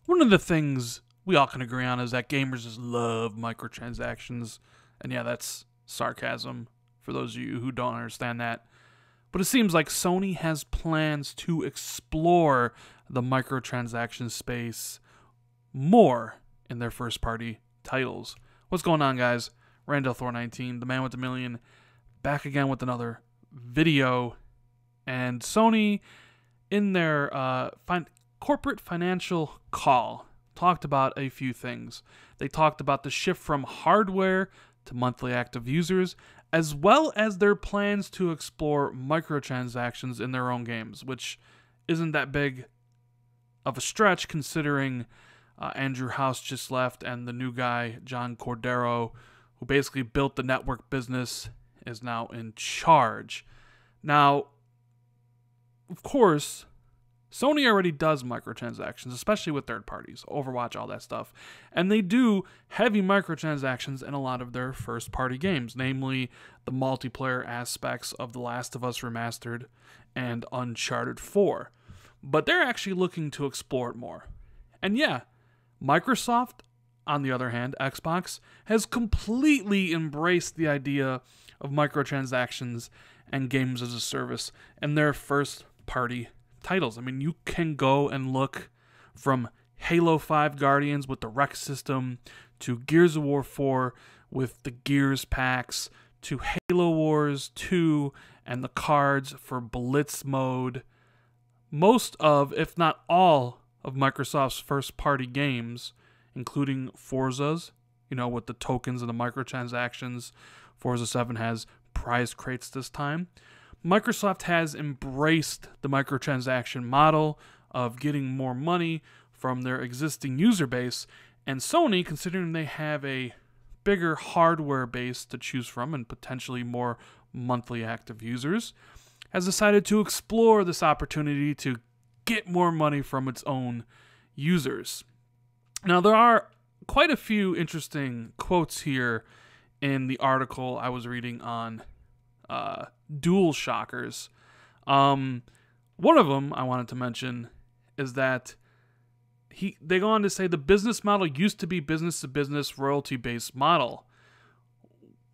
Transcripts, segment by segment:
One of the things we all can agree on is that gamers just love microtransactions. And yeah, that's sarcasm for those of you who don't understand that. But it seems like Sony has plans to explore the microtransaction space more in their first-party titles. What's going on, guys? Randall Thor 19, the man with the million, back again with another video. And Sony, in their corporate financial call, talked about a few things. They talked about the shift from hardware to monthly active users, as well as their plans to explore microtransactions in their own games, which isn't that big of a stretch considering Andrew House just left and the new guy, John Cordero, who basically built the network business, is now in charge. Now, of course, Sony already does microtransactions, especially with third parties, Overwatch, all that stuff. And they do heavy microtransactions in a lot of their first-party games, namely the multiplayer aspects of The Last of Us Remastered and Uncharted 4. But they're actually looking to explore it more. And yeah, Microsoft, on the other hand, Xbox, has completely embraced the idea of microtransactions and games as a service in their first-party titles. I mean, you can go and look from Halo 5 Guardians with the Rex system to Gears of War 4 with the Gears packs to Halo Wars 2 and the cards for Blitz mode. Most of, if not all, of Microsoft's first-party games, including Forza's, with the tokens and the microtransactions. Forza 7 has prize crates this time. Microsoft has embraced the microtransaction model of getting more money from their existing user base, and Sony, considering they have a bigger hardware base to choose from and potentially more monthly active users, has decided to explore this opportunity to get more money from its own users. Now, there are quite a few interesting quotes here in the article I was reading on Dual Shockers. One of them I wanted to mention is that they go on to say the business model used to be business-to-business royalty-based model,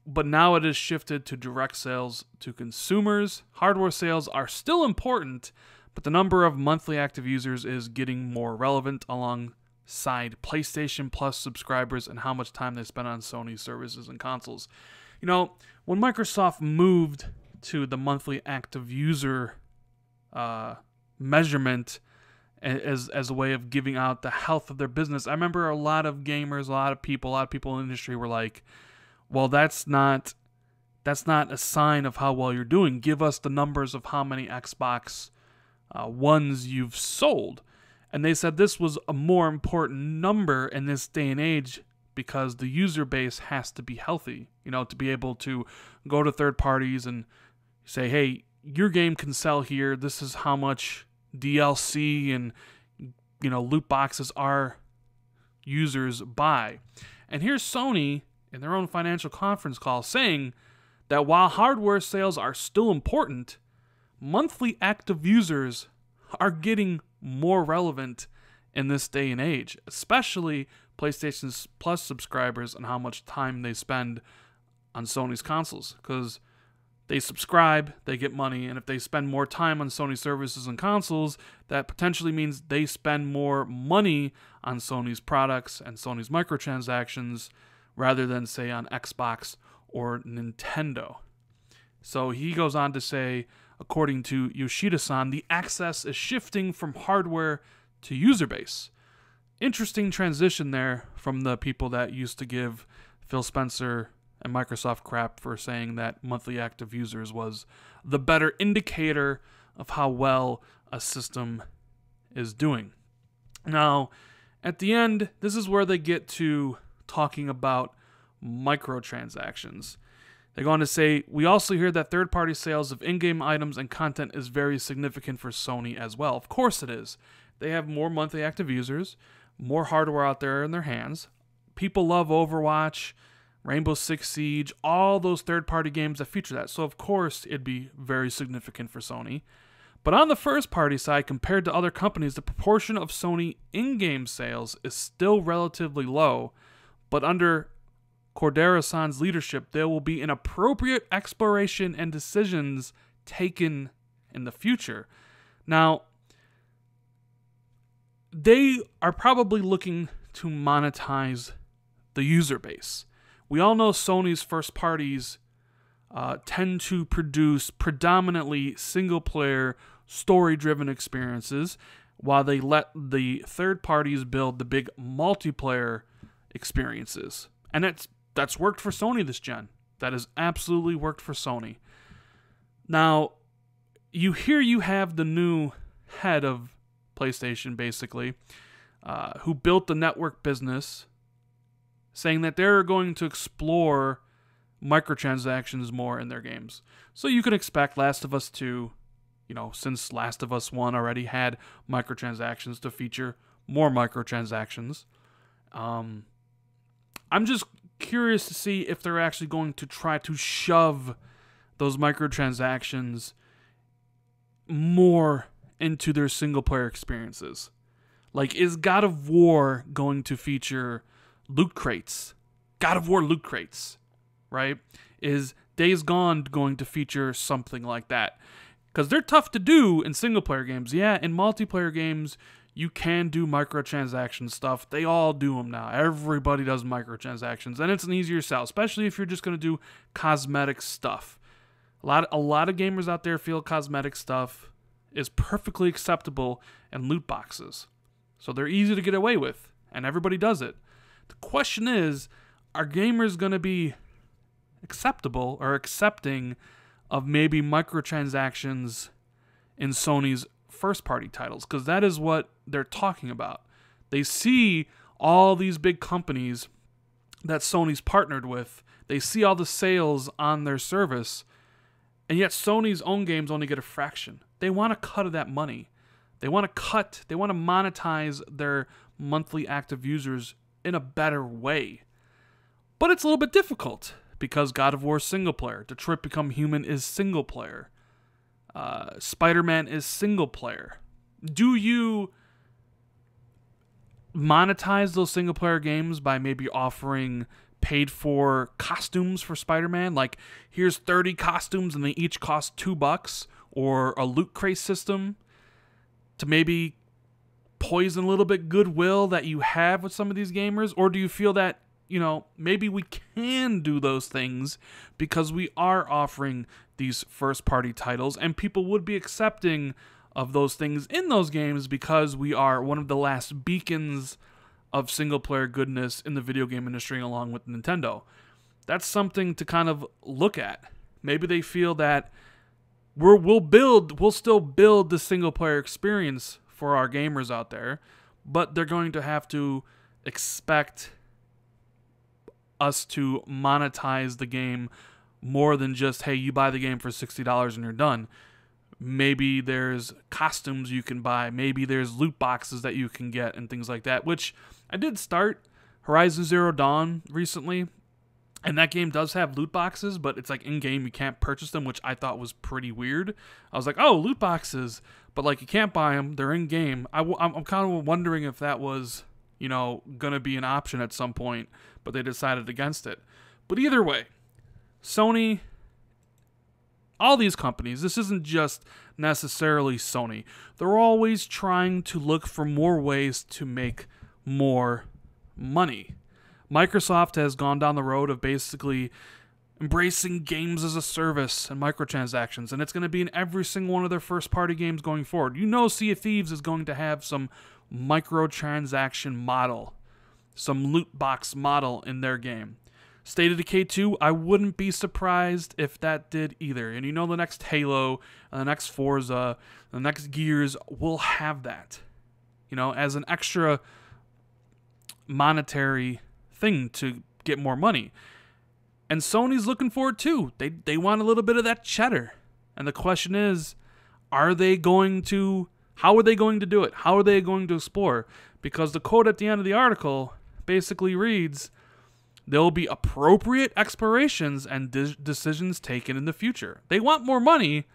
but now it has shifted to direct sales to consumers. Hardware sales are still important, but the number of monthly active users is getting more relevant alongside PlayStation Plus subscribers and how much time they spend on Sony services and consoles. When Microsoft moved to the monthly active user measurement as a way of giving out the health of their business, I remember a lot of gamers, a lot of people in the industry were like, well, that's not a sign of how well you're doing. Give us the numbers of how many Xbox Ones you've sold. And they said this was a more important number in this day and age because the user base has to be healthy, to be able to go to third parties and say, hey, your game can sell here. This is how much DLC and, loot boxes our users buy. And here's Sony in their own financial conference call saying that while hardware sales are still important, monthly active users are getting more relevant in this day and age, especially PlayStation Plus subscribers and how much time they spend on Sony's consoles, because they subscribe, they get money, and if they spend more time on Sony services and consoles, that potentially means they spend more money on Sony's products and Sony's microtransactions rather than, say, on Xbox or Nintendo. So he goes on to say, according to Yoshida-san, the access is shifting from hardware to user base. Interesting transition there from the people that used to give Phil Spencer and Microsoft crap for saying that monthly active users was the better indicator of how well a system is doing. Now, at the end, this is where they get to talking about microtransactions. They go on to say, we also hear that third-party sales of in-game items and content is very significant for Sony as well. Of course it is. They have more monthly active users, more hardware out there in their hands. People love Overwatch, Rainbow Six Siege, all those third-party games that feature that. So, of course, it'd be very significant for Sony. But on the first-party side, compared to other companies, the proportion of Sony in-game sales is still relatively low. But under Cordero-san's leadership, there will be an appropriate exploration and decisions taken in the future. Now, they are probably looking to monetize the user base. We all know Sony's first parties tend to produce predominantly single-player, story-driven experiences, while they let the third parties build the big multiplayer experiences. And that's worked for Sony this gen. That has absolutely worked for Sony. Now, you have the new head of PlayStation, basically, who built the network business, saying that they're going to explore microtransactions more in their games. So you can expect Last of Us 2, since Last of Us 1 already had microtransactions, to feature more microtransactions. I'm just curious to see if they're actually going to try to shove those microtransactions more into their single-player experiences. Like, is God of War going to feature loot crates? God of War loot crates, right? Is Days Gone going to feature something like that? Because they're tough to do in single-player games. Yeah, in multiplayer games, you can do microtransaction stuff. They all do them now. Everybody does microtransactions, and it's an easier sell, especially if you're just going to do cosmetic stuff. A lot of gamers out there feel cosmetic stuff is perfectly acceptable in loot boxes. So they're easy to get away with, and everybody does it. The question is, are gamers going to be acceptable or accepting of maybe microtransactions in Sony's first-party titles? Because that is what they're talking about. They see all these big companies that Sony's partnered with. They see all the sales on their service, and yet Sony's own games only get a fraction. They want a cut of that money. They want to monetize their monthly active users in a better way. But it's a little bit difficult because God of War is single player. Detroit Become Human is single player. Spider-Man is single player. Do you monetize those single player games by maybe offering paid for costumes for Spider-Man? Like, here's 30 costumes and they each cost $2, or a loot crate system to maybe poison a little bit goodwill that you have with some of these gamers? Or do you feel that, maybe we can do those things because we are offering these first-party titles and people would be accepting of those things in those games because we are one of the last beacons of single-player goodness in the video game industry along with Nintendo? That's something to kind of look at. Maybe they feel that we'll still build the single-player experience for our gamers out there, but they're going to have to expect us to monetize the game more than just, hey, you buy the game for $60 and you're done. Maybe there's costumes you can buy. Maybe there's loot boxes that you can get and things like that, which I did start Horizon Zero Dawn recently, and that game does have loot boxes, but it's like in-game you can't purchase them, which I thought was pretty weird. I was like, oh, loot boxes, but like you can't buy them. They're in-game. I'm kind of wondering if that was, going to be an option at some point, but they decided against it. But either way, Sony, all these companies, this isn't just necessarily Sony. They're always trying to look for more ways to make more money. Microsoft has gone down the road of basically embracing games as a service and microtransactions, and it's going to be in every single one of their first-party games going forward. Sea of Thieves is going to have some microtransaction model, some loot box model in their game. State of Decay 2, I wouldn't be surprised if that did either. And the next Halo, the next Forza, the next Gears will have that, as an extra monetary thing to get more money. And Sony's looking for it too. They want a little bit of that cheddar. And the question is, how are they going to do it? How are they going to explore? Because the quote at the end of the article basically reads, there will be appropriate explorations and decisions taken in the future. They want more money,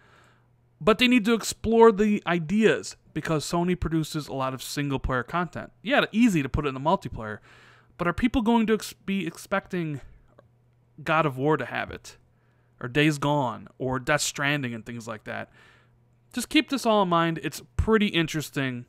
But they need to explore the ideas because Sony produces a lot of single-player content. Yeah, easy to put it in the multiplayer. But are people going to be expecting God of War to have it? Or Days Gone? Or Death Stranding and things like that? Just keep this all in mind. It's pretty interesting.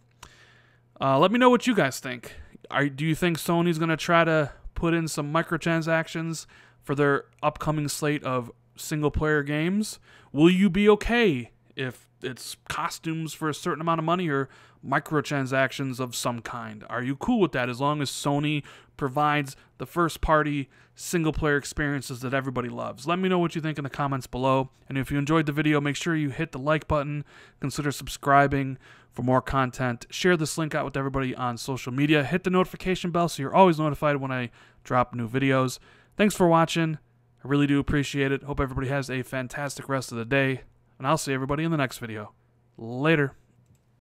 Let me know what you guys think. Do you think Sony's going to try to put in some microtransactions for their upcoming slate of single-player games? Will you be okay if it's costumes for a certain amount of money or microtransactions of some kind? Are you cool with that as long as Sony provides the first-party single-player experiences that everybody loves? Let me know what you think in the comments below. And if you enjoyed the video, make sure you hit the like button. Consider subscribing for more content. Share this link out with everybody on social media. Hit the notification bell so you're always notified when I drop new videos. Thanks for watching. I really do appreciate it. Hope everybody has a fantastic rest of the day. And I'll see everybody in the next video. Later.